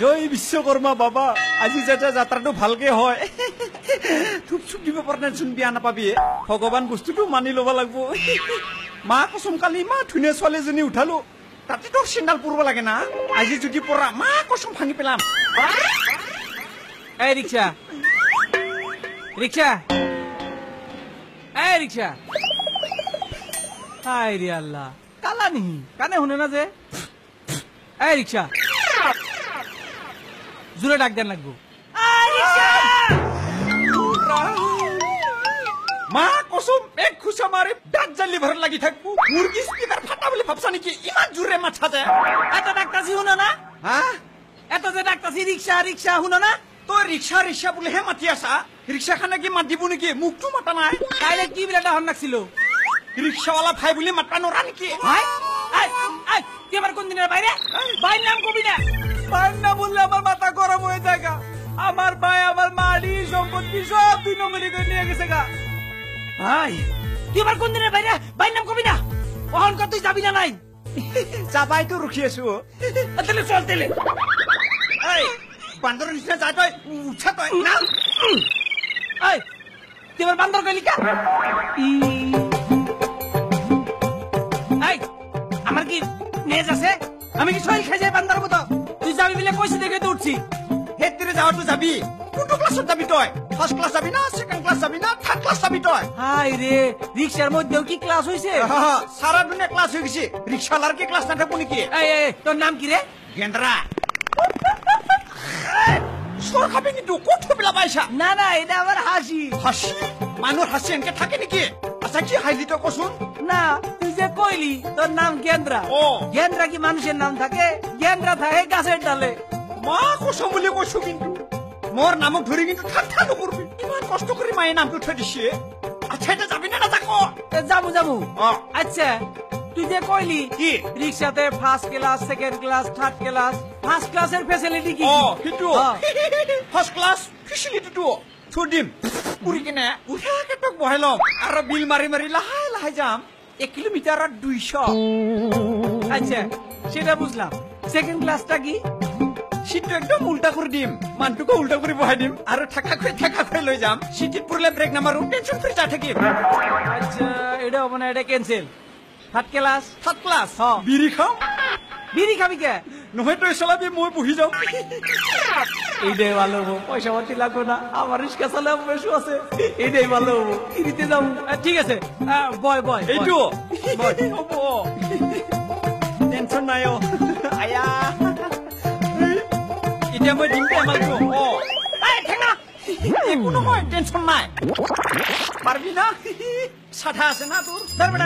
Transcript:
জয় বিশ্বকৰ্মা বাবা আজি যাতে যাত্ৰাটো ভালকে হয় থুপ থুপ দিব পৰা চোন বিয়া নাপাবি ভগৱান বস্তুটো মানি ল'ব লাগিব মা কচম কালি মা ধুনীয়া ছোৱালীজনী উঠালো তাতে তোৰ চেণ্ডাল পৰব লাগে না আজি যদি পৰা মা কচম ভাঙি পেলাম এই ৰিক্সা ৰিক্সা এই ৰিক্সা হাই রে আল্লাহ কালা নিহি কানে শুনে না যে এই রিক্সা জোরে ডাক দেন লাগবো মা কসম এক খুশা মারে ডাক জালি ভর লাগি থাকবো মুরগি স্পিকার ফাটা বলে ভাবছা নাকি ইমান জোরে মাথা দে এত ডাকতাছি শুনো না হ্যাঁ এত যে ডাকতাছি রিক্সা রিক্সা শুনো না তো রিক্সা রিক্সা বলে হে মাতি আসা রিক্সা খানে কি মাত দিব নাকি মুখটো মাতা নাই তাইলে কি বিরাটা হন লাগছিল রিক্সাওয়ালা ভাই বলে মাতা নরা নাকি ভাই আই আই তুই আমার কোন দিনের বাইরে ভাই নাম কবি না ভাই না বললে আমার মাথা গরম হয়ে যায় আমার ভাই আমার মাড়ি সম্পত্তি সব 2 নম্বরে করে নিয়ে গেছে গা ভাই তুই আমার কোন দিনের বাইরে ভাই নাম কবি না অহংকার তুই যাবি না নাই যাবাই তো রুখি আছো তাহলে চল তেলে এই বান্দর নিচে যাই তুই উঠা তুই না এই তুই আমার বান্দর কইলি কা এই আমার কি নেজ আছে আমি কি শরীর খাই যাই বান্দর মতো তুই যাবি বলে কইছি দেখে তো উঠছি হেতরে যাওয়া তো যাবি কোনটো ক্লাসত যাবি তুই ফার্স্ট ক্লাস যাবি না সেকেন্ড ক্লাস যাবি না থার্ড ক্লাস যাবি তুই হাই রে রিকশার মধ্যেও কি ক্লাস হইছে সারা দুনিয়া ক্লাস হয়ে গেছে রিকশালার কি ক্লাস না থাকবো নাকি এই তোর নাম কি রে গেন্দ্রা সর খাবি কিন্তু কত পেলা পয়সা না না এটা আমার হাসি হাসি মানুষ হাসি এনকে থাকে নাকি আচ্ছা কি হাইলি তো কসুন না তুই যে কইলি তোর নাম গেন্দ্রা ও গেন্দ্রা কি মানুষের নাম থাকে গেন্দ্রা থাকে গাছের ডালে মা কসম বলে কইছো কিন্তু মোর নামক ধরে কিন্তু ঠাট্টা করবি ইমান কষ্ট করে মায়ের নামটা উঠে দিছে আচ্ছা এটা যাবি না যাকো যাবো যাবো ও আচ্ছা তুই যে কইলি কি রিকশাতে first class second class third class first ক্লাসের ফ্যাসিলিটি কি ও হিটু ফার্স্ট ক্লাস ফ্যাসিলিটি তো ছুডিম পুরি কিনে উঠা কেটক বহাইলম আর বিল মারি মারি লাহাই লাহাই যাম 1 কিলোমিটার আর 200 আচ্ছা সেটা বুঝলাম সেকেন্ড ক্লাসটা কি সিটটো একদম উল্টা করে দিম মানটুকো উল্টা করে বহাই দিম আর ঠাকা করে লই যাম সিটিত পুরলে ব্রেক নামারু টেনশন ফ্রি যা থাকিম আচ্ছা এটা মানে এটা ক্যান্সেল থার্ড ক্লাস হ্যাঁ বিড়ি খাও বিড়ি খাবি কে নহয় তুই চালাবি মই বহি যাও এইটাই ভালো হবো পয়সা পাতি লাগবে না আমার রিক্সা চালাবো বেশি আছে এইটাই ভালো হবো ফ্রিতে যাবো ঠিক আছে বয় এইটো হবো টেনশন নাই আয়া এতিয়া মই দিম আমালটো একো নহয় টেনশন নাই পারবি না সাধা আছে না তোর ধরবে